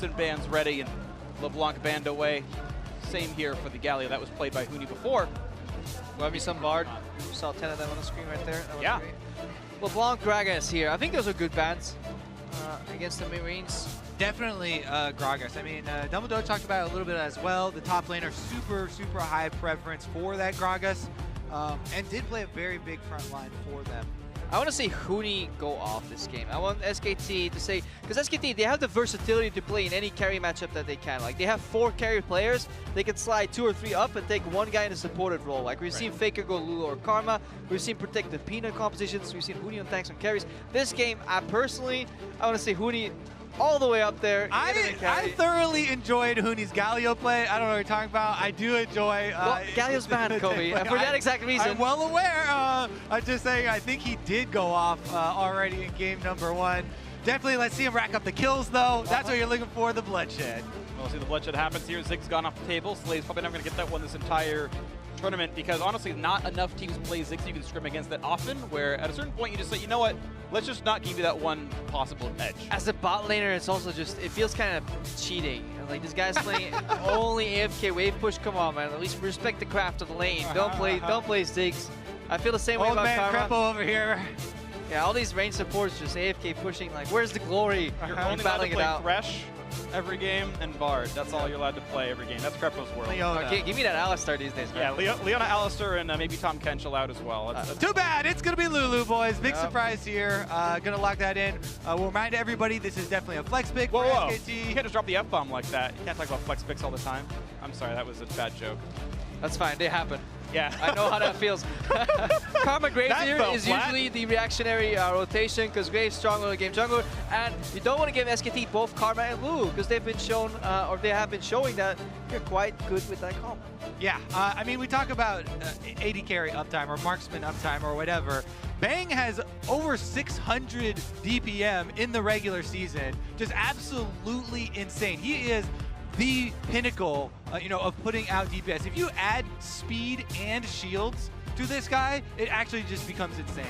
Instant bands ready and LeBlanc banned away. Same here for the Galio. That was played by Huni before. Love me some Bard. Saw 10 of them on the screen right there. That was Yeah. great. LeBlanc, Gragas here. I think those are good bans against the Marines. Definitely Gragas. I mean, Dumbledore talked about it a little bit as well. The top laner, super high preference for that Gragas, and did play a very big front line for them. I want to see Huni go off this game. I want SKT to say, because SKT, they have the versatility to play in any carry matchup that they can. Like, they have 4 carry players. They can slide 2 or 3 up and take 1 guy in a supported role. Like, we've seen Faker go Lulu or Karma. We've seen protected Peanut compositions. We've seen Huni on tanks and carries. This game, I want to see Huni all the way up there. I thoroughly enjoyed Huni's Galio play. I don't know what you're talking about. I do enjoy. Well, Galio's banned, Kobe, and for that exact reason. I'm well aware. I'm just saying, I think he did go off already in game number 1. Definitely, let's see him rack up the kills, though. That's what you're looking for, the bloodshed. We'll see the bloodshed happens here. Zig's gone off the table. Slay's probably never going to get that one this entire tournament because, honestly, not enough teams play Zig so you can scrim against that often, where at a certain point you just say, you know what, let's just not give you that one possible edge. As a bot laner, it's also just, it feels kind of cheating. Like, this guy's playing only AFK wave push. Come on, man. At least respect the craft of the lane. Don't play Ziggs. I feel the same way about Karma. Crepo over here. Yeah, all these range supports just AFK pushing. Like, where's the glory? You're only allowed to play Thresh every game and Bard. That's all you're allowed to play every game. That's Crepo's world. Okay, give me that Alistar these days, man. Yeah, Leona, Alistar, and maybe Tom Kench allowed as well. That's too bad. It's going to be Lulu, boys. Big surprise here. Going to lock that in. We'll remind everybody this is definitely a flex pick for SKT. You can't just drop the F-bomb like that. You can't talk about flex picks all the time. I'm sorry, that was a bad joke. That's fine. They happen. Yeah. I know how that feels. Karma Graves here is usually the reactionary rotation because Graves strong early game jungler, and you don't want to give SKT both Karma and Lulu because they've been shown, or they have been showing that you're quite good with that comp. Yeah, I mean, we talk about AD carry uptime or marksman uptime or whatever. Bang has over 600 DPM in the regular season. Just absolutely insane. He is the pinnacle, of putting out DPS. If you add speed and shields to this guy, it actually just becomes insane.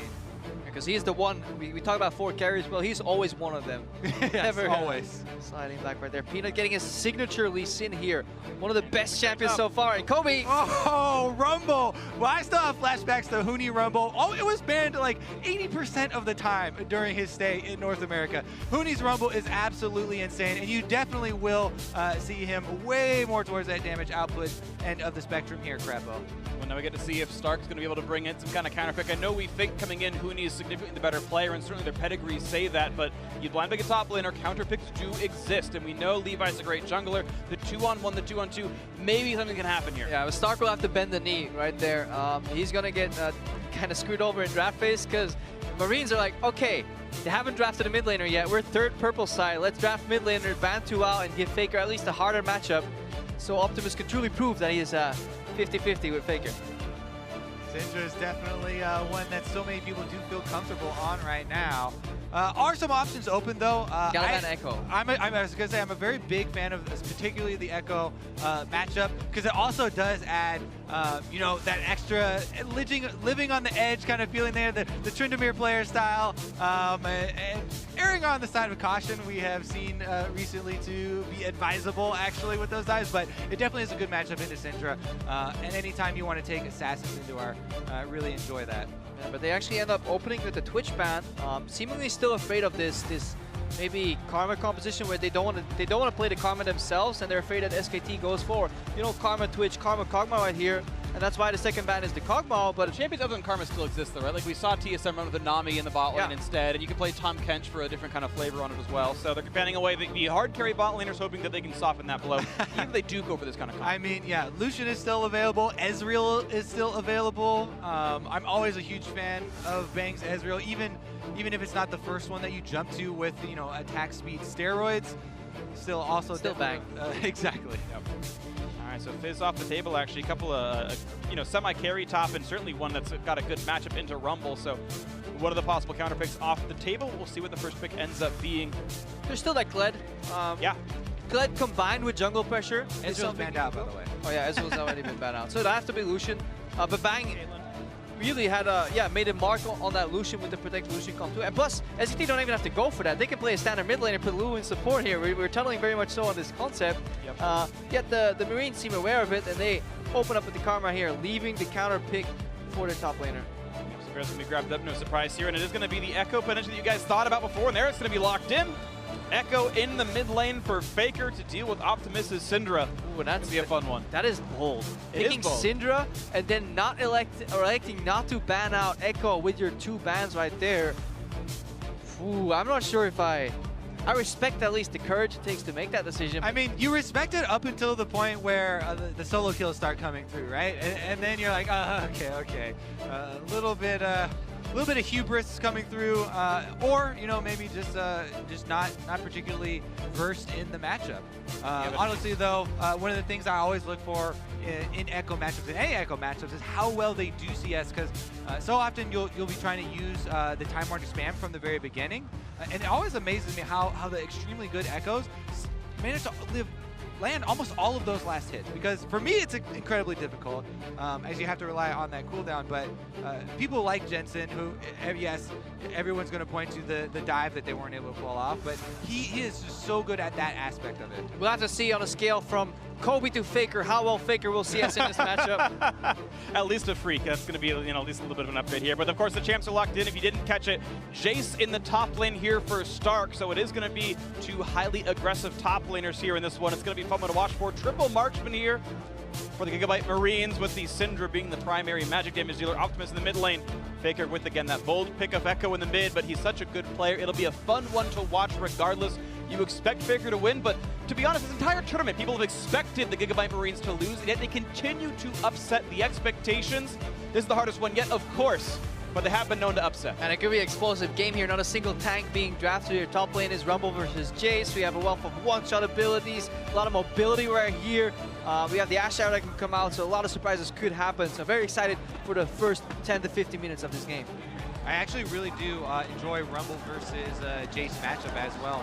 Because he's the one, we talk about 4 carries, well, he's always one of them. Yes, Never always. Sliding back right there. Peanut getting his signature Lee Sin here. One of the best champions so far. And Kobe. Oh, Rumble. Well, I still have flashbacks to Huni Rumble. Oh, it was banned like 80% of the time during his stay in North America. Huni's Rumble is absolutely insane, and you definitely will see him way more towards that damage output end of the spectrum here, Crepo. Well, now we get to see if Stark's going to be able to bring in some kind of counter pick. I know we think coming in Huni is significantly the better player, and certainly their pedigrees say that, but you blind pick a top laner, counter picks do exist, and we know Levi's a great jungler. The 2-on-1, the 2-on-2, maybe something can happen here. Yeah, but Stark will have to bend the knee right there. He's going to get kind of screwed over in draft phase because Marines are like, okay, they haven't drafted a mid laner yet. We're 3rd purple side. Let's draft mid laner, ban 2 out, and give Faker at least a harder matchup so Optimus can truly prove that he is 50-50 with Faker. Syndra is definitely one that so many people do feel comfortable on right now. Are some options open though? Echo. I was gonna say I'm a very big fan of this, particularly the Echo matchup, because it also does add, that extra living on the edge kind of feeling there, the Tryndamere player style, and erring on the side of caution. We have seen recently to be advisable actually with those dives, but it definitely is a good matchup into Syndra. And anytime you want to take assassins into our, really enjoy that. Yeah, but they actually end up opening with the Twitch ban, seemingly still afraid of this maybe Karma composition where they don't want to play the Karma themselves, and they're afraid that SKT goes for Karma Twitch, Karma Kog'Maw right here, and that's why the second ban is the Kog'Maw. But champions other than Karma still exist though, right? Like we saw TSM run with the Nami in the bot lane instead, and you can play Tom Kench for a different kind of flavor on it as well. So they're banning away the hard carry bot laners, hoping that they can soften that blow. Even if they do go for this kind of comp. I mean, yeah, Lucian is still available, Ezreal is still available. I'm always a huge fan of Bang's Ezreal, even if it's not the first one that you jump to with attack speed steroids. Still Bang. Exactly. Yep. All right, so Fizz off the table, actually. A couple of, semi-carry top, and certainly one that's got a good matchup into Rumble. So what are the possible counter picks off the table? We'll see what the first pick ends up being. There's still that Gled. Yeah. Gled combined with jungle pressure. Ezreal's banned out, by the way. Oh yeah, Ezreal's already been banned out. So it'll have to be Lucian. But Bang, really had made a mark on that Lucian with the Protect Lucian comp too. And plus, SKT don't even have to go for that. They can play a standard mid lane and put Lulu in support here. We're tunneling very much so on this concept. Yep. Yet the Marines seem aware of it, and they open up with the Karma here, leaving the counter pick for their top laner. So Graves going to be grabbed up, no surprise here, and it is going to be the Echo potentially that you guys thought about before, and there it's going to be locked in. Echo in the mid lane for Faker to deal with Optimus's Syndra. Ooh, that's gonna be a fun one. That is bold. It Picking is bold. Syndra and then electing not to ban out Echo with your 2 bans right there. Ooh, I'm not sure if I respect at least the courage it takes to make that decision. I mean, you respect it up until the point where the solo kills start coming through, right? And then you're like, okay. A little bit of hubris coming through, or maybe just not particularly versed in the matchup. Honestly, though, one of the things I always look for in Echo matchups, in any Echo matchups, is how well they do CS, because so often you'll be trying to use the time warning spam from the very beginning, and it always amazes me how the extremely good Echoes manage to land almost all of those last hits, because for me it's incredibly difficult, as you have to rely on that cooldown. But people like Jensen, who, yes, everyone's going to point to the dive that they weren't able to pull off, but he is just so good at that aspect of it. We'll have to see on a scale from Kobe to Faker how well Faker will CS in this matchup. At least a freak. That's going to be at least a little bit of an upgrade here. But of course the champs are locked in. If you didn't catch it, Jace in the top lane here for Stark. So it is going to be 2 highly aggressive top laners here in this one. It's going to be fun to watch for. Triple marksman here for the Gigabyte Marines, with the Syndra being the primary magic damage dealer. Optimus in the mid lane. Faker with, again, that bold pick of Echo in the mid, but he's such a good player. It'll be a fun one to watch regardless. You expect Faker to win, but to be honest, this entire tournament, people have expected the Gigabyte Marines to lose, and yet they continue to upset the expectations. This is the hardest one yet, of course, but they have been known to upset. And it could be an explosive game here. Not a single tank being drafted. Your top lane is Rumble versus Jace. We have a wealth of one-shot abilities, a lot of mobility right here. We have the Ash Arrow that can come out, so a lot of surprises could happen. So very excited for the first 10 to 15 minutes of this game. I actually really do enjoy Rumble versus Jace matchup as well.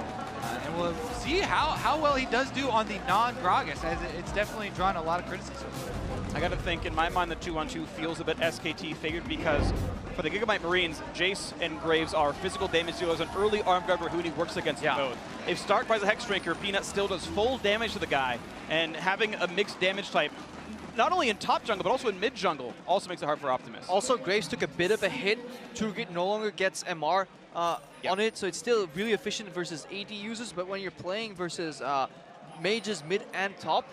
And we'll see how well he does do on the non-Gragas, as it's definitely drawn a lot of criticism. I got to think, in my mind, the 2-on-2 feels a bit SKT figured, because for the Gigabyte Marines, Jace and Graves are physical damage dealers, and early arm guard Rahuni works against them both. If Stark buys a Hex Drinker, Peanut still does full damage to the guy, and having a mixed damage type, not only in top jungle, but also in mid jungle, also makes it hard for Optimus. Also, Graves took a bit of a hit. Turgid no longer gets MR on it, so it's still really efficient versus AD users, but when you're playing versus mages mid and top,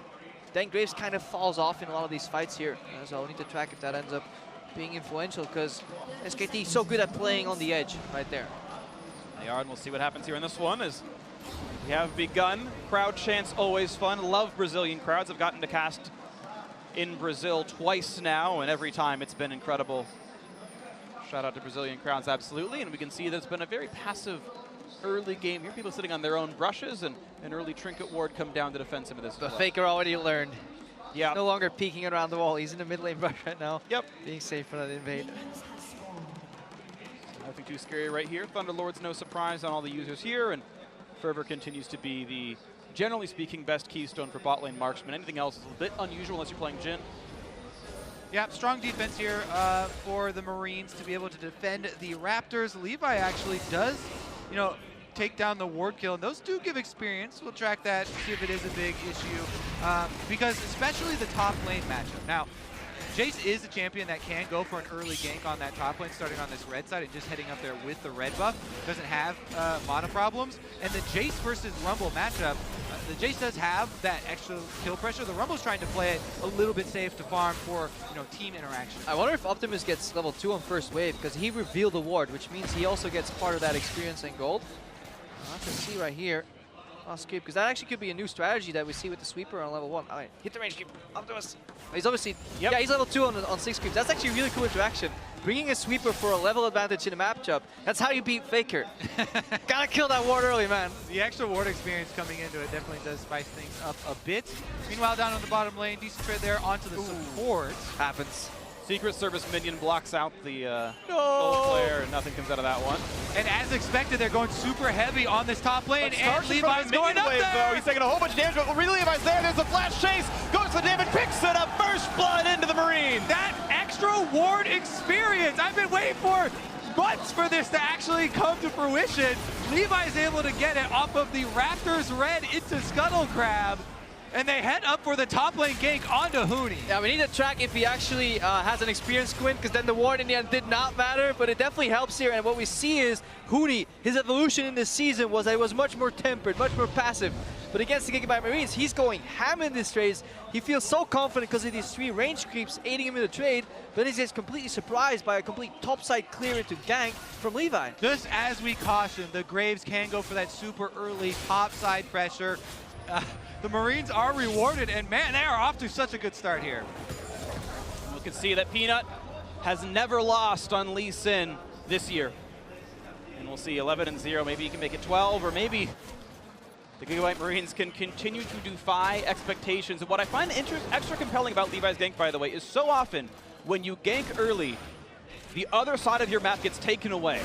then Graves kind of falls off in a lot of these fights here. So I'll need to track if that ends up being influential, because SKT is so good at playing on the edge right there. They are, and we'll see what happens here in this one as we have begun. Crowd chants always fun. Love Brazilian crowds. I've gotten to cast in Brazil twice now, and every time it's been incredible. Shout out to Brazilian crowds, absolutely. And we can see that it's been a very passive early game here. People sitting on their own brushes, and an early trinket ward come down to defend some of this. The Faker already learned. Yeah. No longer peeking around the wall. He's in the mid lane brush right now. Yep. Being safe for that invade. Nothing too scary right here. Thunderlord's no surprise on all the users here, and Fervor continues to be the, generally speaking, best keystone for bot lane marksman. Anything else is a bit unusual unless you're playing Jhin. Yeah, strong defense here for the Marines to be able to defend the Raptors. Levi actually does, take down the ward kill, and those do give experience. We'll track that, see if it is a big issue, because especially the top lane matchup. Now, Jace is a champion that can go for an early gank on that top lane, starting on this red side and just heading up there with the red buff. Doesn't have mana problems. And the Jace versus Rumble matchup, the Jace does have that extra kill pressure. The Rumble's trying to play it a little bit safe to farm for team interaction. I wonder if Optimus gets level 2 on first wave, because he revealed the ward, which means he also gets part of that experience and gold. I'll have to see right here. I'll skip, because that actually could be a new strategy that we see with the sweeper on level 1. All right, hit the range keep. Optimus. He's obviously, yeah, he's level 2 on 6 creeps. That's actually a really cool interaction. Bringing a sweeper for a level advantage in a matchup. That's how you beat Faker. Gotta kill that ward early, man. The extra ward experience coming into it definitely does spice things up a bit. Meanwhile, down on the bottom lane, decent trade there onto the support. Happens. Secret Service minion blocks out the gold player, and nothing comes out of that one. And as expected, they're going super heavy on this top lane, and Levi's going up wave, there! though. He's taking a whole bunch of damage, but really Levi's there. There's a flash chase, goes to the damage, picks it up, first blood into the Marine. That extra ward experience, I've been waiting for months for this to actually come to fruition. Levi's able to get it off of the Raptors Red into Scuttle Crab, and they head up for the top lane gank onto Huni. Yeah, we need to track if he actually has an experienced Quinn, because then the ward in the end did not matter, but it definitely helps here. And what we see is Huni, his evolution in this season was that he was much more tempered, much more passive. But against the Gigabyte Marines, he's going ham in this trades. He feels so confident because of these 3 range creeps aiding him in the trade, but he's just completely surprised by a complete topside clear into gank from Levi. Just as we cautioned, the Graves can go for that super early topside pressure. The Marines are rewarded, and man, they are off to such a good start here. We can see that Peanut has never lost on Lee Sin this year. And we'll see 11-0, maybe he can make it 12, or maybe the Gigabyte Marines can continue to defy expectations. And what I find extra compelling about Levi's gank, by the way, is so often when you gank early, the other side of your map gets taken away.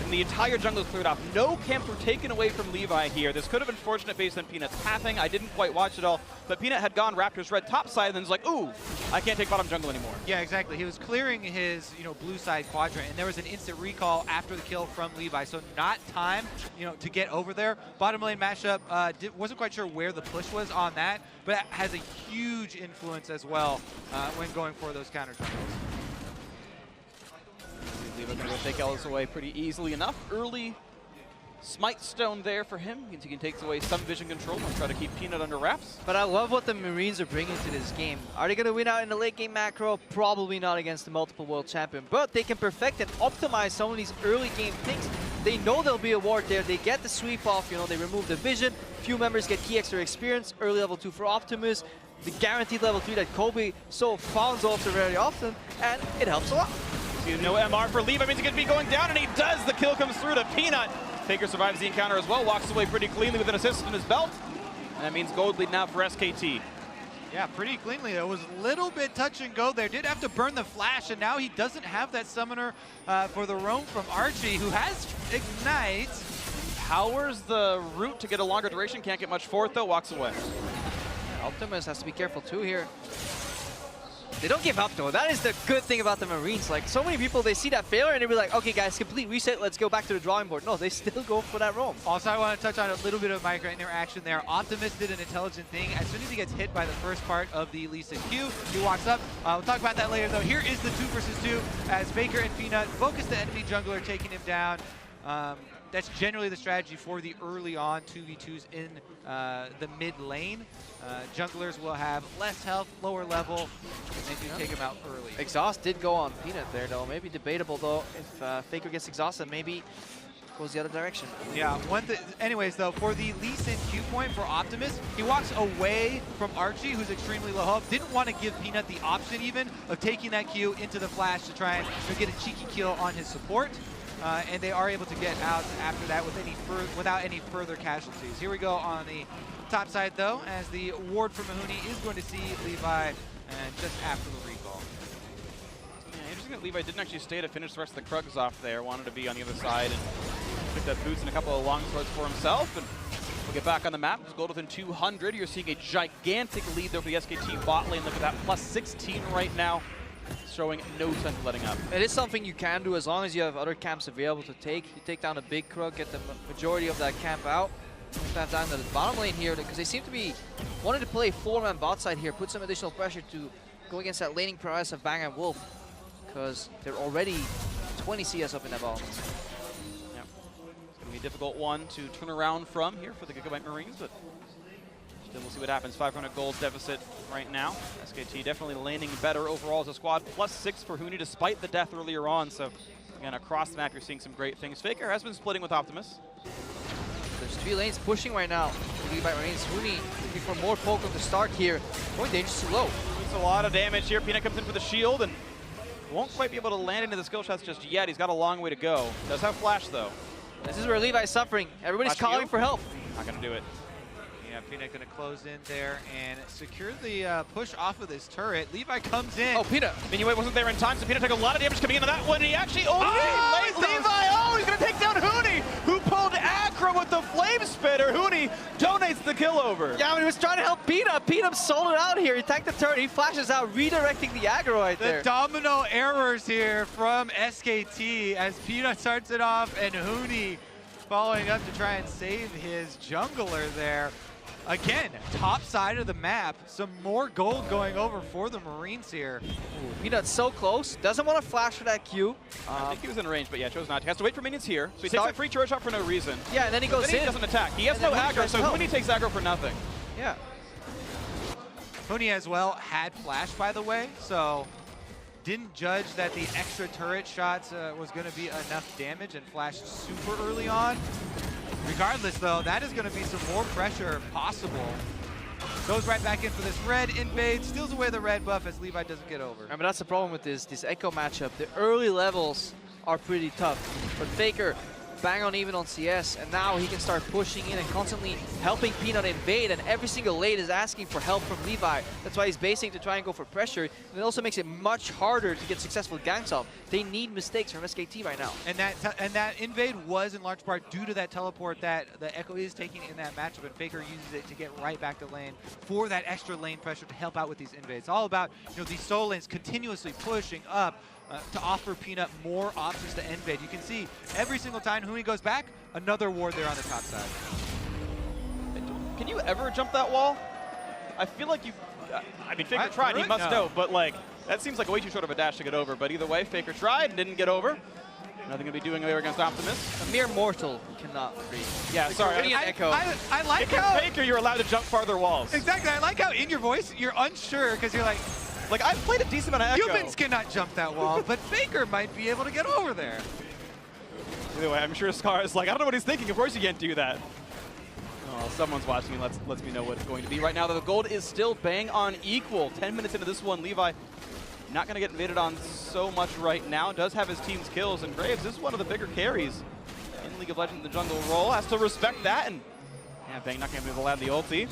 And the entire jungle is cleared off. No camps were taken away from Levi here. This could have been fortunate based on Peanut's pathing. I didn't quite watch it all, but Peanut had gone Raptors Red top side and then was like, ooh, I can't take bottom jungle anymore. Yeah, exactly. He was clearing his, blue side quadrant, and there was an instant recall after the kill from Levi, so not time, to get over there. Bottom lane mashup, wasn't quite sure where the push was on that, but that has a huge influence as well when going for those counter jungles. Levi going to take Ellis away pretty easily enough. Early Smite Stone there for him. Means he can take away some vision control and try to keep Peanut under wraps. But I love what the Marines are bringing to this game. Are they going to win out in the late game macro? Probably not against the multiple world champion. But they can perfect and optimize some of these early game things. They know there'll be a ward there. They get the sweep off. They remove the vision. Few members get key extra experience. Early level 2 for Optimus. The guaranteed level 3 that Kobe so fawns after very often. And it helps a lot. No MR for Levi, means he could be going down, and he does. The kill comes through to Peanut. Faker survives the encounter as well, walks away pretty cleanly with an assist in his belt. And that means gold lead now for SKT. Yeah, pretty cleanly. There was a little bit touch and go there. Did have to burn the flash, and now he doesn't have that summoner for the roam from Archie, who has Ignite. Powers the route to get a longer duration, can't get much for it though, walks away. Optimus has to be careful too here. They don't give up though. That is the good thing about the Marines. Like, so many people, they see that failure and they be like, okay guys, complete reset, let's go back to the drawing board. No, they still go for that roam. Also, I want to touch on a little bit of micro interaction there. Optimus did an intelligent thing. As soon as he gets hit by the first part of the Lee Sin Q, he walks up. We'll talk about that later though. Here is the 2 versus 2 as Faker and Peanut focus the enemy jungler, taking him down. That's generally the strategy for the early on 2v2s in the mid lane. Junglers will have less health, lower level, and you take them out early. Exhaust did go on Peanut there though. Maybe debatable though. If Faker gets exhausted, maybe goes the other direction. Yeah, anyways though, for the Lee Sin Q point for Optimus, he walks away from Archie, who's extremely low health. Didn't want to give Peanut the option even of taking that Q into the flash to try and get a cheeky kill on his support. And they are able to get out after that without any further casualties. Here we go on the top side though, as the ward from Mahoney is going to see Levi just after the recall. Yeah, interesting that Levi didn't actually stay to finish the rest of the Krugs off there. Wanted to be on the other side and picked up boots and a couple of long swords for himself. And we'll get back on the map. It's gold within 200. You're seeing a gigantic lead though for the SKT bot lane. Look at that, plus 16 right now. Showing no sense of letting up. It is something you can do as long as you have other camps available to take. You take down a big Krug, get the majority of that camp out. That down to the bottom lane here because they seem to be wanting to play 4-man bot side here, put some additional pressure to go against that laning prowess of Bang and Wolf because they're already 20 CS up in that ball. Yeah, it's going to be a difficult one to turn around from here for the Gigabyte Marines, but still we'll see what happens. 500 gold deficit right now. SKT definitely landing better overall as a squad. Plus 6 for Huni despite the death earlier on. So again, across the map you're seeing some great things. Faker has been splitting with Optimus. There's 3 lanes pushing right now. Gigabyte Marines. Huni looking for more poke on the start here. Going dangerously low. It's a lot of damage here. Peanut comes in for the shield and won't quite be able to land into the skill shots just yet. He's got a long way to go. Does have flash though. This is where Levi's suffering. Everybody's calling for help. Not gonna do it. Yeah, Peanut going to close in there and secure the push off of this turret. Levi comes in. Oh, Peanut. Minuet wasn't there in time, so Peanut took a lot of damage coming into that one. And he actually, late Levi. Oh, he's going to take down Huni, who pulled aggro with the flame spitter. Huni donates the kill over. Yeah, but he was trying to help Peanut. Peanut sold it out here. He tanked the turret. He flashes out, redirecting the aggro right there. The domino errors here from SKT as Peanut starts it off and Huni following up to try and save his jungler there. Again, top side of the map, some more gold going over for the Marines here. Ooh, Peanut's so close, doesn't want to flash for that Q. I think he was in range, but yeah, chose not to. Has to wait for minions here, so he takes a free charge shot for no reason. Yeah, and then he goes then in. He doesn't attack. He has no aggro, so Huni takes aggro for nothing. Yeah. Huni as well had flash, by the way, so didn't judge that the extra turret shots was going to be enough damage and flashed super early on. Regardless, though, that is going to be some more pressure possible. Goes right back in for this red invade, steals away the red buff as Levi doesn't get over. I mean, that's the problem with this Echo matchup. The early levels are pretty tough, but Faker bang on even on CS, and now he can start pushing in and constantly helping Peanut invade, and every single lane is asking for help from Levi. That's why he's basing to try and go for pressure, and it also makes it much harder to get successful ganks off. They need mistakes from SKT right now. And that invade was in large part due to that teleport that the Echo is taking in that matchup, and Faker uses it to get right back to lane for that extra lane pressure to help out with these invades. It's all about, you know, these solo lanes continuously pushing up to offer Peanut more options to invade. You can see every single time Huni goes back, another ward there on the top side. Can you ever jump that wall? I feel like you, I mean, Faker tried, he must know, but like, that seems like way too short of a dash to get over. But either way, Faker tried and didn't get over. Nothing to be doing there against Optimus. A mere mortal cannot reach. Yeah, sorry. I like if you're Faker, you're allowed to jump farther walls. Exactly, I like how in your voice, you're unsure because you're like, I've played a decent amount of Echo. Humans cannot jump that wall, but Faker might be able to get over there. Either way, I'm sure Scar is like, I don't know what he's thinking. Of course you can't do that. Oh, someone's watching me. Lets me know what it's going to be. Right now, the gold is still bang on equal. 10 minutes into this one, Levi not going to get invaded on so much right now. Does have his team's kills, and Graves is one of the bigger carries in League of Legends. The jungle role has to respect that, and yeah, Bang not going to be able to land the ulti.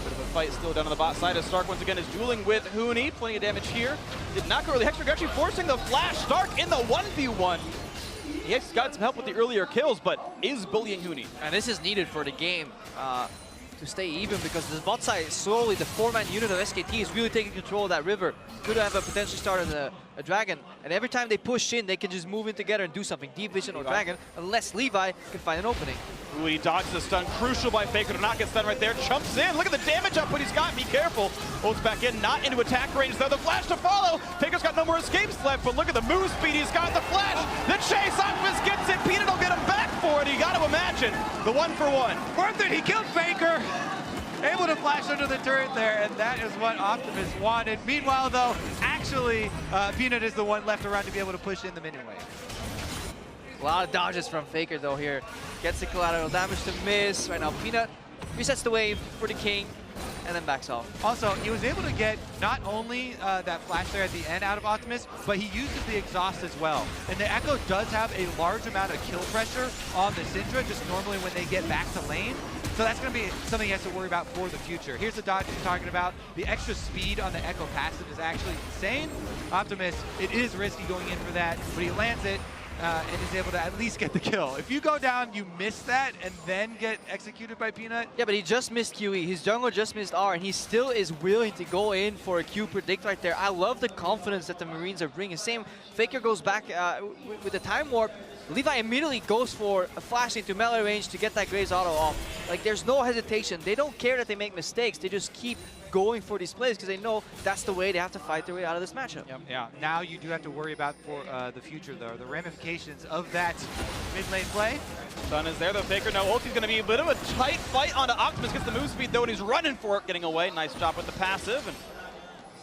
Bit of a fight still down on the bot side as Stark once again is dueling with Huni. Plenty of damage here. Did not go early. Hextech actually forcing the flash. Stark in the 1v1. He has got some help with the earlier kills, but is bullying Huni. And this is needed for the game to stay even, because the bot side slowly, the 4-man unit of SKT is really taking control of that river. Could have a potentially started a dragon, and every time they push in, they can just move in together and do something. Deep Vision or Dragon, unless Levi can find an opening. Ooh, he dodges the stun. Crucial by Faker to not get stunned right there. Chumps in. Look at the damage output he's got. Be careful. Ults back in. Not into attack range, though. The flash to follow. Faker's got no more escapes left, but look at the move speed. He's got the flash. The chase. Optimus gets it. Peanut will get him back for it. You got to imagine the 1-for-1. Worth it. He killed Faker. Able to flash under the turret there, and that is what Optimus wanted. Meanwhile, though, actually, Peanut is the one left around to be able to push in the minion wave. A lot of dodges from Faker, though, here. Gets the collateral damage to miss. Right now, Peanut resets the wave for the King, and then backs off. Also, he was able to get not only that flash there at the end out of Optimus, but he uses the exhaust as well. And the Echo does have a large amount of kill pressure on the Syndra, just normally when they get back to lane. So that's going to be something he has to worry about for the future. Here's the dodge he's talking about. The extra speed on the Echo passive is actually insane. Optimus, it is risky going in for that, but he lands it and is able to at least get the kill. If you go down, you miss that, and then get executed by Peanut. Yeah, but he just missed QE. His jungle just missed R, and he still is willing to go in for a Q predict right there. I love the confidence that the Marines are bringing. Same, Faker goes back with the time warp. Levi immediately goes for a flash into melee range to get that Graves auto off. Like, there's no hesitation. They don't care that they make mistakes. They just keep going for these plays because they know that's the way they have to fight their way out of this matchup. Yep. Yeah, now you do have to worry about for the future, though, the ramifications of that mid lane play. Stun is there, though. Faker, no ult. He's going to be a bit of a tight fight onto Optimus. Gets the move speed, though, and he's running for it, getting away. Nice job with the passive. And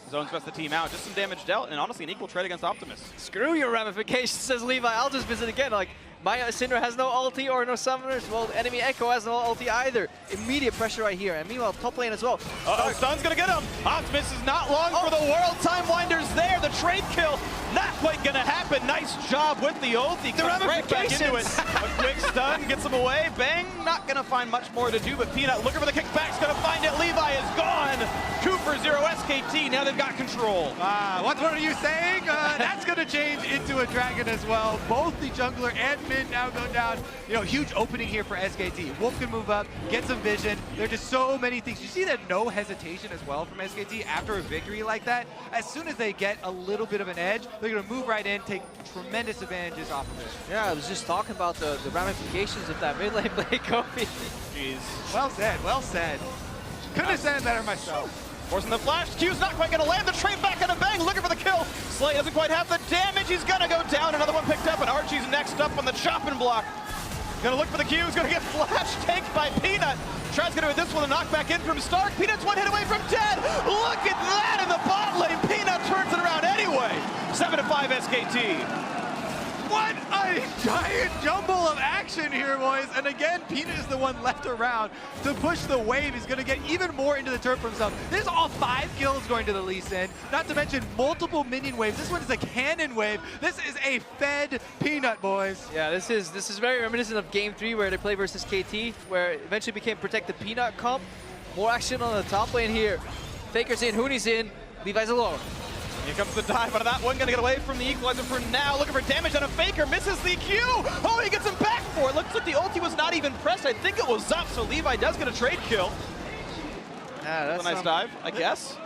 Zones best the team out. Just some damage dealt, and honestly an equal trade against Optimus. Screw your ramifications, says Levi. I'll just visit again. Like, my Syndra has no ulti or no summoners. Well, the enemy Echo has no ulti either. Immediate pressure right here. And meanwhile, top lane as well. Uh-oh, Stun's gonna get him. Optimus is not long for the world. Time Winder's there. The trade kill, not quite gonna happen. Nice job with the ulti. The Comes right back into it. ramifications. A quick stun gets him away. Bang, not gonna find much more to do, but Peanut looking for the kickback's gonna find it. Levi is gone. 2-for-0 SKT, now they've got control. What are you saying? That's going to change into a dragon as well. Both the jungler and mid now go down. You know, huge opening here for SKT. Wolf can move up, get some vision. There are just so many things. You see that no hesitation as well from SKT after a victory like that. As soon as they get a little bit of an edge, they're going to move right in, take tremendous advantages off of it. Yeah, I was just talking about the ramifications of that mid lane play, Kobe. Jeez. Well said, well said. Couldn't have said it better myself. Forcing the flash, Q's not quite gonna land, the trade back on a bang, looking for the kill. Slay doesn't quite have the damage, he's gonna go down, another one picked up, and Archie's next up on the chopping block. Gonna look for the Q, he's gonna get flash tanked by Peanut. Tries to do this one, a knockback in from Stark. Peanut's one hit away from dead. Look at that in the bot lane, Peanut turns it around anyway. 7-5 SKT. What a giant jumble of action here, boys. And again, Peanut is the one left around to push the wave. He's going to get even more into the turret for himself. This is all 5 kills going to the Lee Sin, not to mention multiple minion waves. This one is a cannon wave. This is a fed Peanut, boys. Yeah, this is very reminiscent of Game 3 where they play versus KT, where it eventually became Protect the Peanut comp. More action on the top lane here. Faker's in, Hooney's in, Levi's alone. Here comes the dive out of that one, gonna get away from the equalizer for now. Looking for damage on a Faker, misses the Q. Oh, he gets him back for it. Looks like the ulti was not even pressed. I think it was up, so Levi does get a trade kill. Yeah, that's a nice dive, I guess.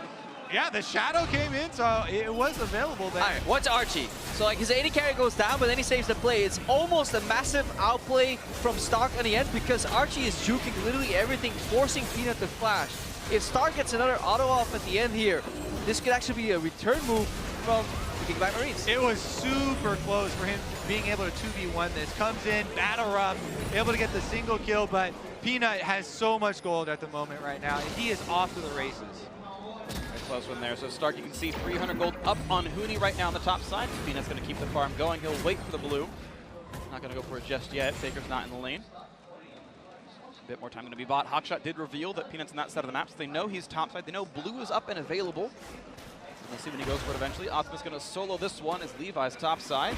Yeah, the shadow came in, so it was available there. All right, what's Archie? So like his AD carry goes down, but then he saves the play. It's almost a massive outplay from Stark on the end because Archie is juking literally everything, forcing Peanut to flash. If Stark gets another auto off at the end here, this could actually be a return move from the Gigabyte Marines. It was super close for him being able to 2v1 this. Comes in, battle rough, able to get the single kill, but Peanut has so much gold at the moment right now, and he is off to the races. Very close one there. So Stark, you can see 300 gold up on Hooney right now on the top side. Peanut's going to keep the farm going. He'll wait for the blue. Not going to go for it just yet. Faker's not in the lane. A bit more time going to be bought. Hawkshot did reveal that Peanut's on that side of the map, so they know he's topside. They know blue is up and available. We'll see when he goes for it eventually. Optimus going to solo this one as Levi's topside.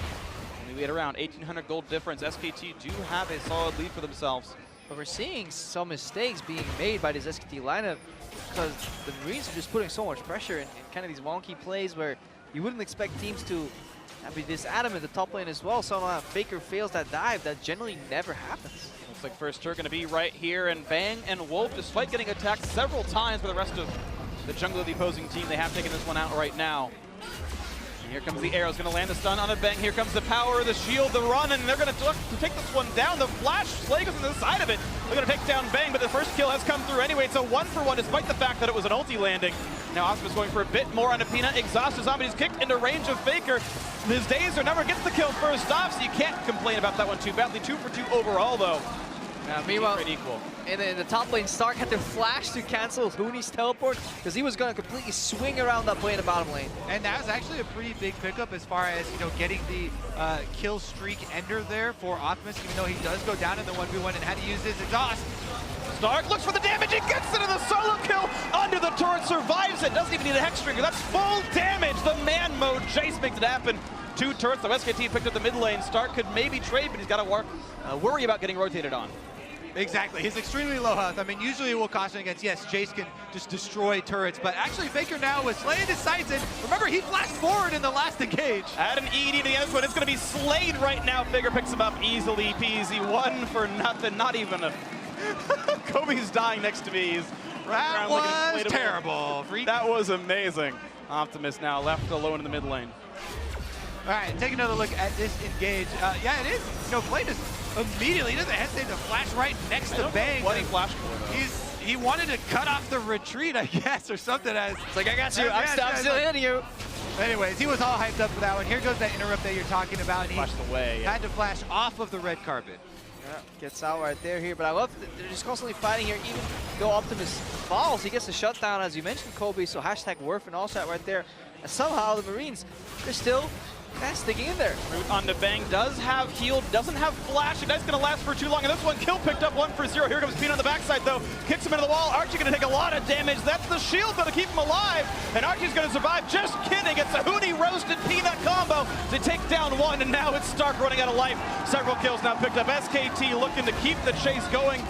And we wait around 1,800 gold difference. SKT do have a solid lead for themselves. But we're seeing some mistakes being made by this SKT lineup because the Marines are just putting so much pressure in kind of these wonky plays where you wouldn't expect teams to be this adamant at the top lane as well. So now Faker fails that dive. That generally never happens. Looks like first turn going to be right here, and Bang and Wolf, despite getting attacked several times by the rest of the jungle of the opposing team, they have taken this one out right now. And here comes the arrows, going to land the stun on a Bang. Here comes the power, the shield, the run, and they're going to take this one down. The flash, Slay goes on the side of it. They're going to take down Bang, but the first kill has come through anyway. It's a 1-for-1, despite the fact that it was an ulti landing. Now Optimus going for a bit more on a Peanut. Exhaust his zombie, he's kicked into range of Faker. His days are numbered, gets the kill first off, so you can't complain about that one too badly. 2-for-2 overall, though. Meanwhile, equal. In the top lane, Stark had to flash to cancel Hooney's teleport because he was going to completely swing around that play in the bottom lane. And that was actually a pretty big pickup as far as, you know, getting the kill streak ender there for Optimus, even though he does go down in the 1v1 and had to use his exhaust. Stark looks for the damage, he gets into the solo kill, under the turret, survives it, doesn't even need a Hex Trigger, that's full damage, the man mode, Jace makes it happen. 2 turrets, the SKT picked up the mid lane, Stark could maybe trade, but he's got to worry about getting rotated on. Exactly, he's extremely low health. I mean, usually we'll caution against, yes, Jace can just destroy turrets, but actually Faker now was slaying his sights, and remember, he flashed forward in the last engage. Add an ED to the end, but it's going to be slayed right now. Faker picks him up easily peasy, 1-for-0, not even a... Kobe's dying next to me. He's that was terrible. That was amazing. Optimus now left alone in the mid lane. All right, take another look at this engage. Yeah, it is. You know, Flay just immediately, he doesn't hesitate to flash right next to Bang. What he flashed for, though. He wanted to cut off the retreat, I guess, or something. It's like, I got you. I'm still hitting you. Anyways, he was all hyped up for that one. Here goes that interrupt that you're talking about. And he flashed away. Had to flash off of the red carpet. Yeah, gets out right there here, but I love that they're just constantly fighting here. Even though Optimus falls, he gets the shutdown, as you mentioned, Kobe. So hashtag Worth and all shot right there. And somehow the Marines, they're still kind of sticking in there. Root on the bang, does have heal, doesn't have flash, and that's going to last for too long. And this one, kill picked up 1 for 0. Here comes Peanut on the backside, though. Kicks him into the wall. Archie going to take a lot of damage. That's the shield going to keep him alive. And Archie's going to survive. Just kidding. It's a Hoonie roasted Peanut combo to take down 1. And now it's Stark running out of life. Several kills now picked up. SKT looking to keep the chase going.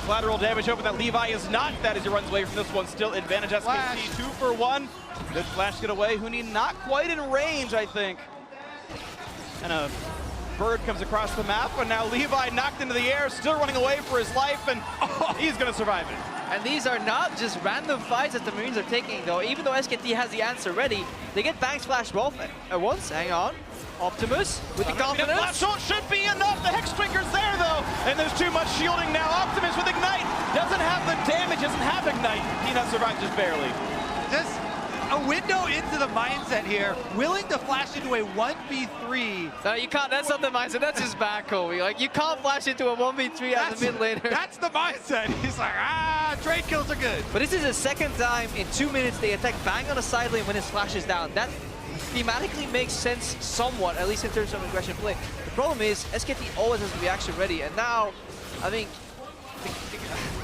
Collateral damage, hoping that Levi is not. That as he runs away from this one. Still advantage SKT. Flash. 2 for 1. Good flash get away. Hoonie not quite in range, I think. And a bird comes across the map, and now Levi knocked into the air, still running away for his life, and he's going to survive it. And these are not just random fights that the Marines are taking, though. Even though SKT has the answer ready, they get bang splash both at once. Hang on. Optimus with the confidence. Flash ult should be enough. The Hex Drinker's there, though, and there's too much shielding now. Optimus with Ignite. Doesn't have the damage, doesn't have Ignite. Peanut survives just barely. Just a window into the mindset here, willing to flash into a 1v3. No, you can't. That's not the mindset. That's just bad, Kobe. Like, you can't flash into a 1v3 as a mid laner. That's the mindset. He's like, trade kills are good. But this is the second time in 2 minutes they attack bang on the side lane when his flash is down. That thematically makes sense somewhat, at least in terms of aggression play. The problem is SKT always has the reaction ready, and now I think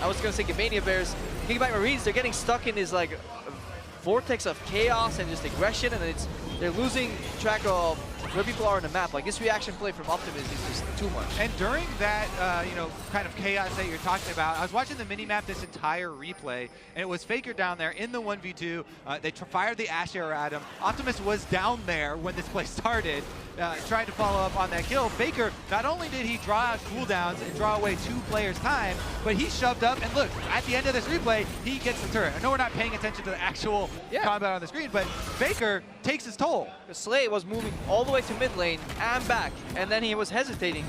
I was gonna say Gamania Bears, Kickback Marines, they're getting stuck in this like vortex of chaos and just aggression, and they're losing track of where people are on the map. Like, this reaction play from Optimus is just too much. And during that, kind of chaos that you're talking about, I was watching the mini-map this entire replay, and it was Faker down there in the 1v2. They fired the Ash arrow at him. Optimus was down there when this play started, trying to follow up on that kill. Faker, not only did he draw out cooldowns and draw away 2 players' time, but he shoved up, and look, at the end of this replay, he gets the turret. I know we're not paying attention to the actual combat on the screen, but Faker takes his toll. Slay was moving all the way to mid lane and back, and then he was hesitating.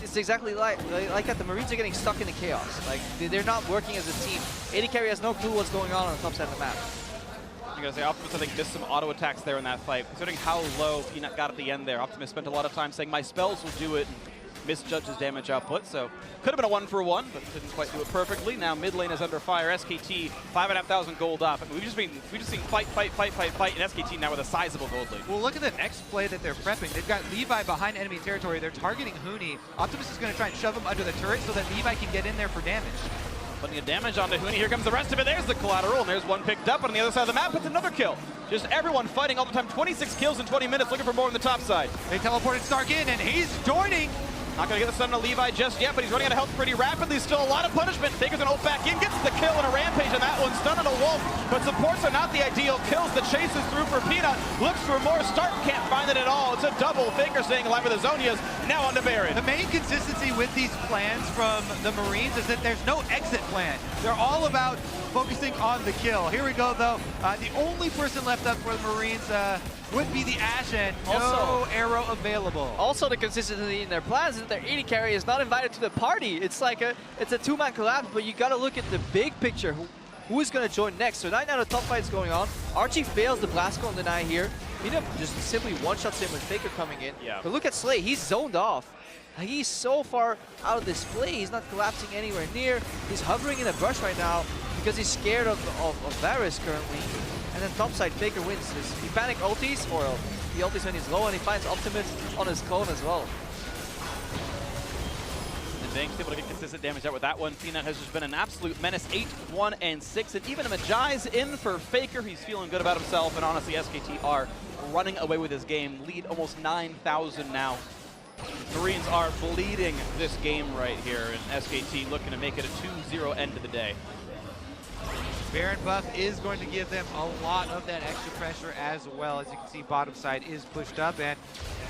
It's exactly like that. The Marines are getting stuck in the chaos. Like, they're not working as a team. AD Carry has no clue what's going on the top side of the map. I'm going to say Optimus, I think, missed some auto attacks there in that fight. Considering how low Peanut got at the end there, Optimus spent a lot of time saying, my spells will do it, and misjudged his damage output. So could have been a 1 for 1, but didn't quite do it perfectly. Now mid lane is under fire. SKT 5,500 gold up. I mean, we've just seen fight, and SKT now with a sizable gold lead. Well, look at the next play that they're prepping. They've got Levi behind enemy territory. They're targeting Hoonie. Optimus is going to try and shove him under the turret so that Levi can get in there for damage. Putting a damage onto Hoonie. Here comes the rest of it. There's the collateral, and there's one picked up. On the other side of the map, it's another kill. Just everyone fighting all the time. 26 kills in 20 minutes, looking for more on the top side. They teleported Stark in, and he's joining. Not going to get the stun to Levi just yet, but he's running out of health pretty rapidly. Still a lot of punishment. Faker's going to ult back in, gets the kill and a rampage on that one. Stun on a wolf, but supports are not the ideal kills. The chase is through for Peanut. Looks for more. Stark can't find it at all. It's a double. Faker staying alive with the Zonias. Now on to Baron. The main consistency with these plans from the Marines is that there's no exit plan. They're all about focusing on the kill. Here we go, though. The only person left up for the Marines would be the Ash, and no arrow available. Also, the consistency in their plans is that their AD carry is not invited to the party. It's like it's a 2-man collapse, but you got to look at the big picture. Who is going to join next? So right now the top fight's going on. Archie fails the blast cone deny here. Peanut just simply one-shots him with Faker coming in. Yeah. But look at Slay. He's zoned off. He's so far out of this play. He's not collapsing anywhere near. He's hovering in a brush right now because he's scared of Varus currently. And then topside, Faker wins this. He panic ultis, or he ultis when he's low, and he finds Optimus on his clone as well. And Bang's able to get consistent damage out with that one. Peanut has just been an absolute menace. 8, 1, and 6. And even a Majai's in for Faker. He's feeling good about himself. And honestly, SKT are running away with this game. Lead almost 9,000 now. Marines are bleeding this game right here. And SKT looking to make it a 2-0 end of the day. Baron buff is going to give them a lot of that extra pressure as well. As you can see, bottom side is pushed up, and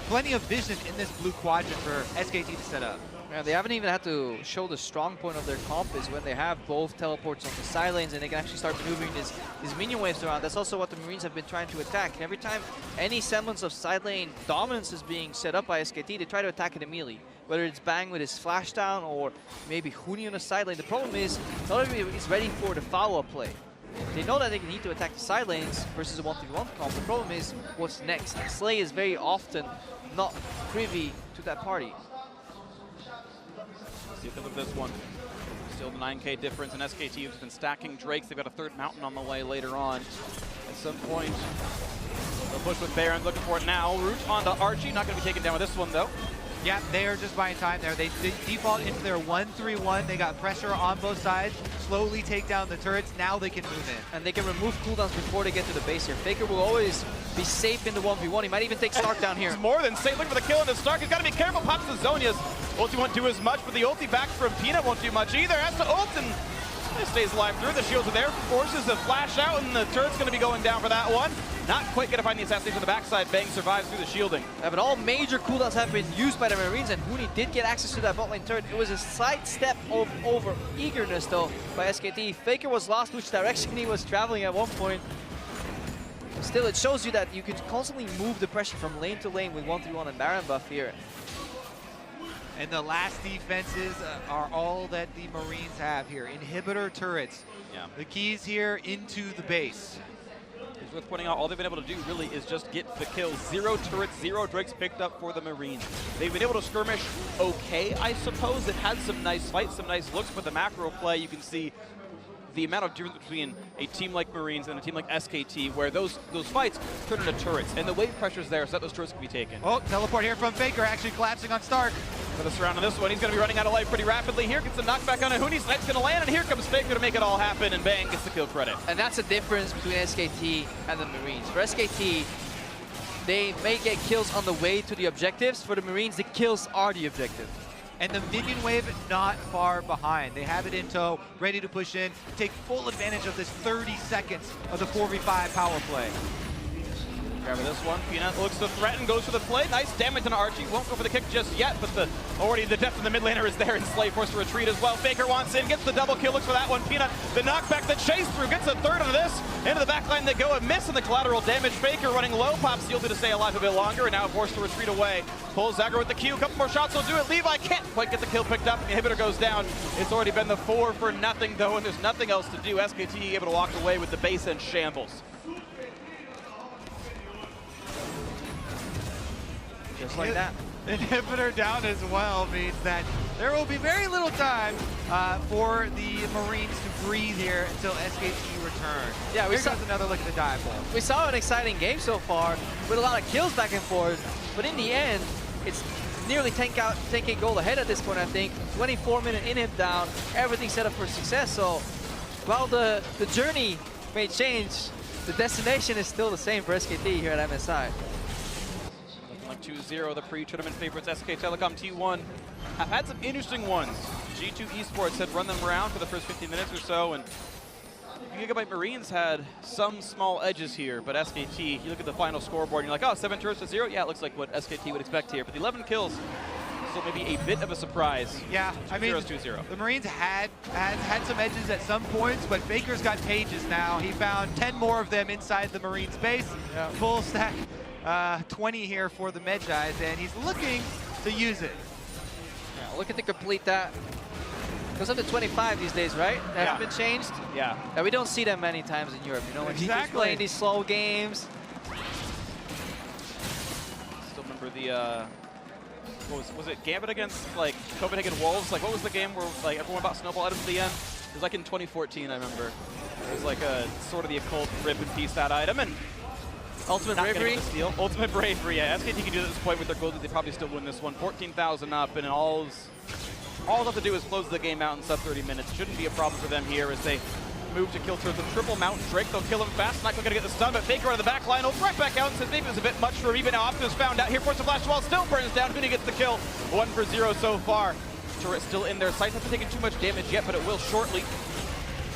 plenty of vision in this blue quadrant for SKT to set up. Yeah, they haven't even had to show the strong point of their comp is when they have both teleports on the side lanes and they can actually start maneuvering these minion waves around. That's also what the Marines have been trying to attack. And every time any semblance of side lane dominance is being set up by SKT, they try to attack it immediately. Whether it's Bang with his flash down or maybe Hoonie on the side lane. The problem is, not everybody is ready for the follow-up play. They know that they need to attack the side lanes versus a 1v1 comp. The problem is, what's next? Slay is very often not privy to that party. Because of this one. Still the 9K difference, and SKT has been stacking Drakes. They've got a third mountain on the way later on. At some point, they'll push with Baron, looking for it now. Root onto Archie, not going to be taken down with this one though. Yeah, they are just buying time there. They default into their 1-3-1. They got pressure on both sides, slowly take down the turrets. Now they can move in. And they can remove cooldowns before they get to the base here. Faker will always be safe in the 1v1. He might even take Stark down here. He's more than safe. Looking for the kill into Stark. He's got to be careful. Pops the Zhonya's. Ulti won't do as much, but the ulti back from Peanut won't do much either. Has to ult and stays alive through. The shields are there. Forces the flash out, and the turret's going to be going down for that one. Not quite going to find the assassination on the backside. Bang survives through the shielding. Yeah, but all major cooldowns have been used by the Marines, and Huni did get access to that bot lane turret. It was a slight step over eagerness, though, by SKT. Faker was lost which direction he was traveling at one point. Still, it shows you that you could constantly move the pressure from lane to lane with 1-3-1 and Baron buff here. And the last defenses are all that the Marines have here. Inhibitor turrets. Yeah. The keys here into the base. It's worth pointing out, all they've been able to do really is just get the kills. 0 turrets, 0 Drakes picked up for the Marines. They've been able to skirmish okay, I suppose. It had some nice fights, some nice looks, but the macro play, you can see the amount of difference between a team like Marines and a team like SKT, where those fights turn into turrets, and the wave pressure's there so that those turrets can be taken. Oh, teleport here from Faker, actually collapsing on Stark. For the surround on this one, he's going to be running out of life pretty rapidly. Here gets a knockback on a Huni. Knight's going to land, and here comes Faker to make it all happen, and Bang gets the kill credit. And that's the difference between SKT and the Marines. For SKT, they may get kills on the way to the objectives. For the Marines, the kills are the objective. And the minion wave not far behind. They have it in tow, ready to push in, take full advantage of this 30 seconds of the 4v5 power play. Grab this one. Peanut looks to threaten, goes for the play. Nice damage on Archie. Won't go for the kick just yet, but already the depth of the mid laner is there, and Slay forced to retreat as well. Faker wants in, gets the double kill, looks for that one. Peanut, the knockback, the chase through, gets a third of this. Into the back line they go, a miss in the collateral damage. Faker running low, pops the ulti to stay alive a bit longer, and now forced to retreat away. Pulls Zagger with the Q, a couple more shots will do it. Levi can't quite get the kill picked up. The inhibitor goes down. It's already been the 4 for nothing though, and there's nothing else to do. SKT able to walk away with the base and shambles. Just like that. Inhibitor down as well means that there will be very little time for the Marines to breathe here until SKT return. Yeah, Here goes another look at the dive ball. We saw an exciting game so far with a lot of kills back and forth, but in the end, it's nearly 10K gold ahead at this point, I think. 24-minute inhib down, everything set up for success. So while the journey may change, the destination is still the same for SKT here at MSI. 2-0, the pre-tournament favorites, SK Telecom T1, have had some interesting ones. G2 Esports had run them around for the first 15 minutes or so, and Gigabyte Marines had some small edges here, but SKT, you look at the final scoreboard and you're like, oh, 7 turrets to 0? Yeah, it looks like what SKT would expect here, but the 11 kills, so maybe a bit of a surprise. Yeah, I mean, 2-0. the Marines had some edges at some points, but Faker's got pages now. He found 10 more of them inside the Marines base. Yeah. Full stack. 20 here for the Medjais, and he's looking to use it. Yeah, looking to complete that. Goes up to 25 these days, right? That hasn't been changed? Yeah. And we don't see them many times in Europe, you know, when Exactly. he's playing these slow games. Still remember the, what was it Gambit against, like, Copenhagen Wolves? Like, what was the game where, like, everyone bought snowball items at the end? It was like in 2014, I remember. It was like a sort of the occult rip and piece that item, and Ultimate Bravery? Ultimate Bravery, yeah. SKT can do it at this point with their gold, they probably still win this one. 14,000 up, and all they have to do is close the game out in sub 30 minutes. Shouldn't be a problem for them here as they move to kill towards the triple Mountain Drake. They'll kill him fast, not going to get the stun, but Faker on the back line will right back out and says maybe it was a bit much for him. Even now, Optimus found out here, force the flash wall, still burns down. Huni gets the kill. 1 for 0 so far. Turret still in their sights, hasn't taken too much damage yet, but it will shortly.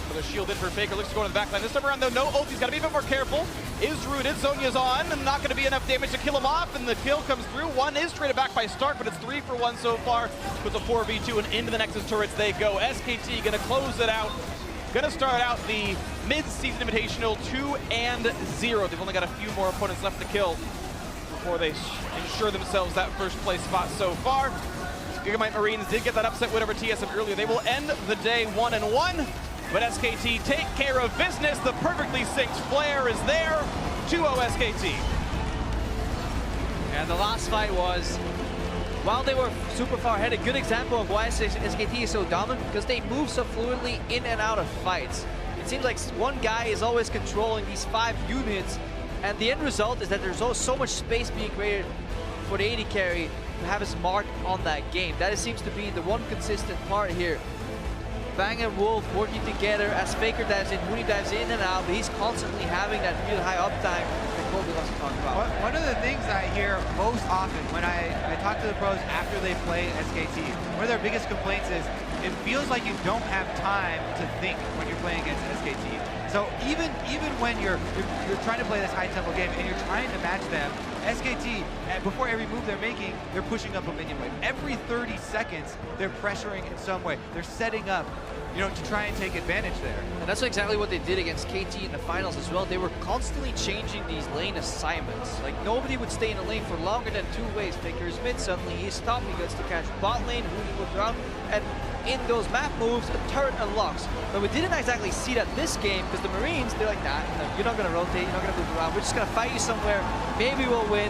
Another shield in for Faker, looks to go to the back line. This time around though, no ult, he's got to be a bit more careful. Is rooted, Zhonya's on, and not going to be enough damage to kill him off, and the kill comes through. 1 is traded back by Stark, but it's 3 for 1 so far. With a 4v2 and into the Nexus turrets they go. SKT going to close it out. Going to start out the mid-season invitational 2-0. They've only got a few more opponents left to kill before they ensure themselves that first place spot so far. Gigabyte Marines did get that upset win over TSM earlier. They will end the day 1-1. But SKT take care of business. The perfectly synced Flare is there. 2-0 SKT. And the last fight was while they were super far ahead, a good example of why SKT is so dominant, because they move so fluidly in and out of fights. It seems like one guy is always controlling these 5 units, and the end result is that there's so much space being created for the AD carry to have his mark on that game. That seems to be the one consistent part here. Bang and Wolf working together as Faker dives in, Huni dives in and out, but he's constantly having that really high uptime that Colby loves to talk about. One of the things I hear most often when I talk to the pros after they play SKT, one of their biggest complaints is it feels like you don't have time to think when you're playing against SKT. So even when you're trying to play this high tempo game and you're trying to match them, SKT, before every move they're making, they're pushing up a minion wave. Every 30 seconds, they're pressuring in some way. They're setting up, to try and take advantage there. And that's exactly what they did against KT in the finals as well. They were constantly changing these lane assignments. Like, nobody would stay in a lane for longer than 2 ways. Faker is mid, suddenly he's stopped, he gets to catch bot lane, Huni moves around, and in those map moves, a turret unlocks. But we didn't exactly see that this game, because the Marines, they're like, nah, you're not gonna rotate, you're not gonna move around, we're just gonna fight you somewhere, maybe we'll win,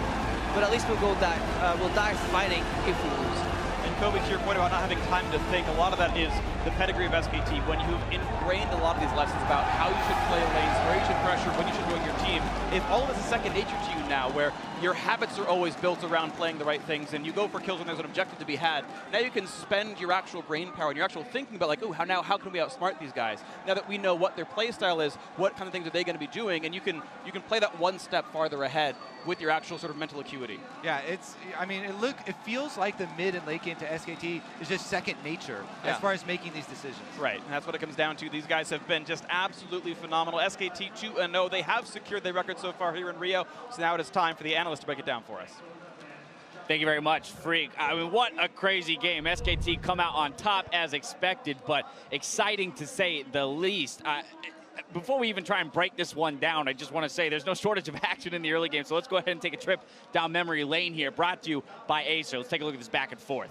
but at least we'll die fighting if we lose. And Kobe, to your point about not having time to think, a lot of that is the pedigree of SKT. When you've ingrained a lot of these lessons about how you should play lanes, where you should pressure, when you should join your team, if all of it's a second nature to you now, where your habits are always built around playing the right things, and you go for kills when there's an objective to be had, now you can spend your actual brain power and your actual thinking about, like, oh, how can we outsmart these guys? Now that we know what their play style is, what kind of things are they going to be doing, and you can play that one step farther ahead with your actual sort of mental acuity. Yeah, it feels like the mid and late game to SKT is just second nature as far as making these decisions. Right, and that's what it comes down to. These guys have been just absolutely phenomenal. SKT 2-0, they have secured their record so far here in Rio, so now it is time for the analyst to break it down for us. Thank you very much, Freak. I mean, what a crazy game. SKT come out on top as expected, but exciting to say the least. Before we even try and break this one down, I just want to say there's no shortage of action in the early game, so let's go ahead and take a trip down memory lane here, brought to you by Acer. Let's take a look at this back and forth.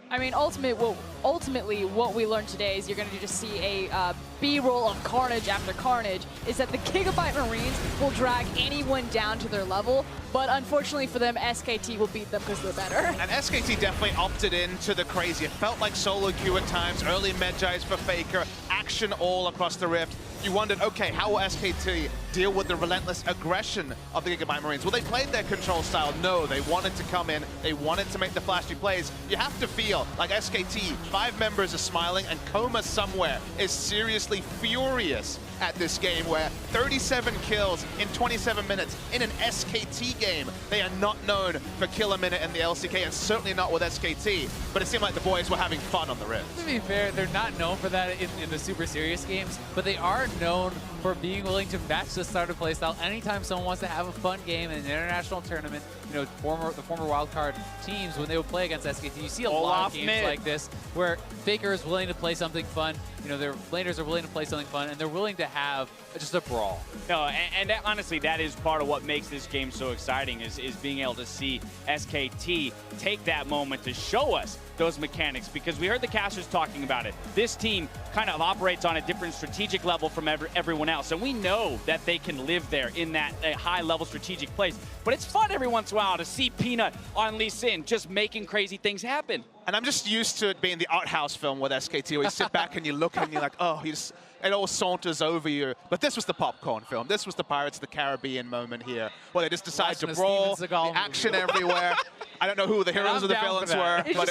I mean, ultimately, what we learned today is you're going to just see a B-roll of carnage after carnage, is that the Gigabyte Marines will drag anyone down to their level, but unfortunately for them, SKT will beat them because they're better. And SKT definitely opted into the crazy. It felt like solo queue at times, early Medjais for Faker, action all across the Rift. You wondered, okay, how will SKT deal with the relentless aggression of the Gigabyte Marines? Well, they played their control style. No, they wanted to come in. They wanted to make the flashy plays. You have to feel like SKT, 5 members are smiling, and Coma somewhere is seriously furious at this game, where 37 kills in 27 minutes in an SKT game. They are not known for kill a minute in the LCK, and certainly not with SKT, but it seemed like the boys were having fun on the Rift. To be fair, they're not known for that in the super serious games, but they are known for being willing to match the starter playstyle anytime someone wants to have a fun game in an international tournament. The former wildcard teams, when they would play against SKT, you see a lot of games like this where Faker is willing to play something fun, their laners are willing to play something fun, and they're willing to have just a brawl. No, and that, honestly, that is part of what makes this game so exciting, is being able to see SKT take that moment to show us those mechanics, because we heard the casters talking about it. This team kind of operates on a different strategic level from everyone else, and we know that they can live there in that high-level strategic place. But it's fun every once in a while to see Peanut on Lee Sin just making crazy things happen. And I'm just used to it being the art house film with SKT, where you sit back and you look and you're like, oh, it all saunters over you. But this was the popcorn film. This was the Pirates of the Caribbean moment here, where they just decide to brawl, the action everywhere. I don't know who the heroes or the villains were, but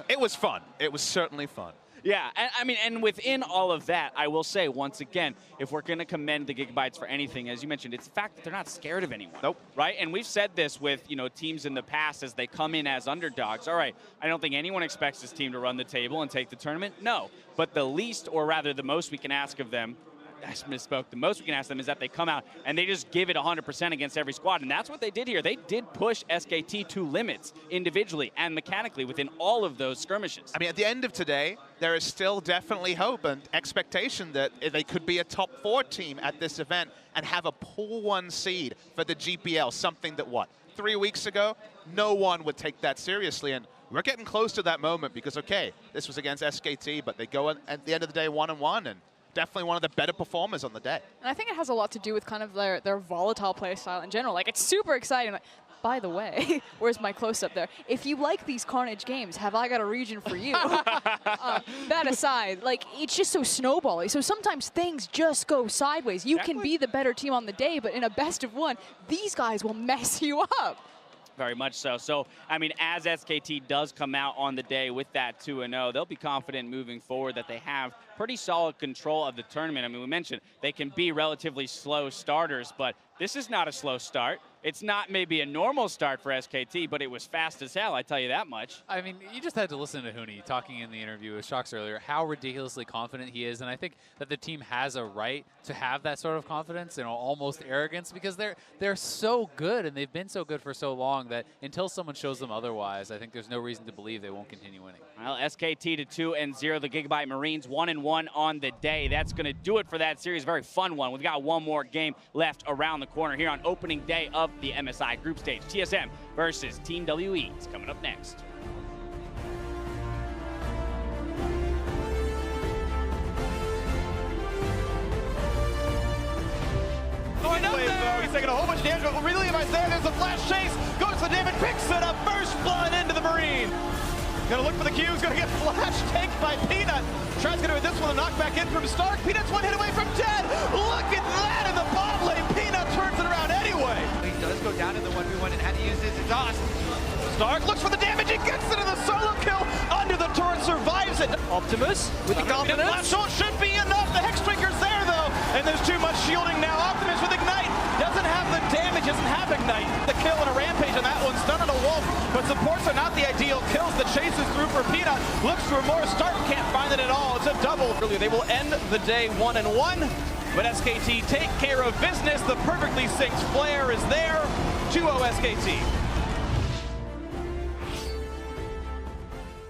it was fun. It was certainly fun. Yeah, and within all of that, I will say, once again, if we're going to commend the Gigabytes for anything, as you mentioned, it's the fact that they're not scared of anyone. Nope. Right? And we've said this with, teams in the past as they come in as underdogs. All right, I don't think anyone expects this team to run the table and take the tournament. No. But the least, or rather the most we can ask of them, I misspoke, the most we can ask them is that they come out and they just give it 100% against every squad. And that's what they did here. They did push SKT to limits individually and mechanically within all of those skirmishes. I mean, at the end of today, there is still definitely hope and expectation that they could be a top 4 team at this event and have a pool 1 seed for the GPL, something that, 3 weeks ago, no one would take that seriously. And we're getting close to that moment because, okay, this was against SKT, but they go at the end of the day 1-1, and definitely one of the better performers on the day. And I think it has a lot to do with kind of their volatile play style in general. Like, it's super exciting. Like, by the way, where's my close-up there? If you like these Carnage games, have I got a region for you? That aside, like, it's just so snowbally. So sometimes things just go sideways. You can be the better team on the day, but in a best of one, these guys will mess you up. Very much so. So, I mean, as SKT does come out on the day with that 2-0, they'll be confident moving forward that they have pretty solid control of the tournament. I mean, we mentioned they can be relatively slow starters, but this is not a slow start. It's not maybe a normal start for SKT, but it was fast as hell, I tell you that much. I mean, you just had to listen to Huni talking in the interview with Shox earlier, how ridiculously confident he is, and I think that the team has a right to have that sort of confidence and almost arrogance, because they're so good, and they've been so good for so long that until someone shows them otherwise, I think there's no reason to believe they won't continue winning. Well, SKT to 2-0, the Gigabyte Marines 1-1 on the day. That's going to do it for that series. Very fun one. We've got one more game left around the corner here on opening day of the MSI group stage. TSM versus Team WE is coming up next. Going up there. He's taking a whole bunch of damage, but really Levi's there. There's a flash chase. Goes for David, picks it up. First blood into the Marine. Gonna look for the Q's, gonna get flash tanked by Peanut. Tries to do this one, a knockback in from Stark. Peanut's one hit away from dead. Look at that in the bot lane. Peanut turns it around anyway. He does go down in the 1v1 and had to use his exhaust. Stark looks for the damage, he gets it in the solo kill. Under the turret, survives it. Optimus with the confidence. Flash ult should be enough. The Hexdrinker's there though, and there's too much shielding now. Optimus with Ignite. Doesn't have the damage, doesn't have Ignite. The kill and a rampage on that one. Stun on a wolf, but supports are not the ideal kills. The chases through for Peanut. Looks for more. Stark can't find it at all. It's a double. Really, they will end the day 1-1. But SKT take care of business. The perfectly synced flare is there. 2-0 SKT.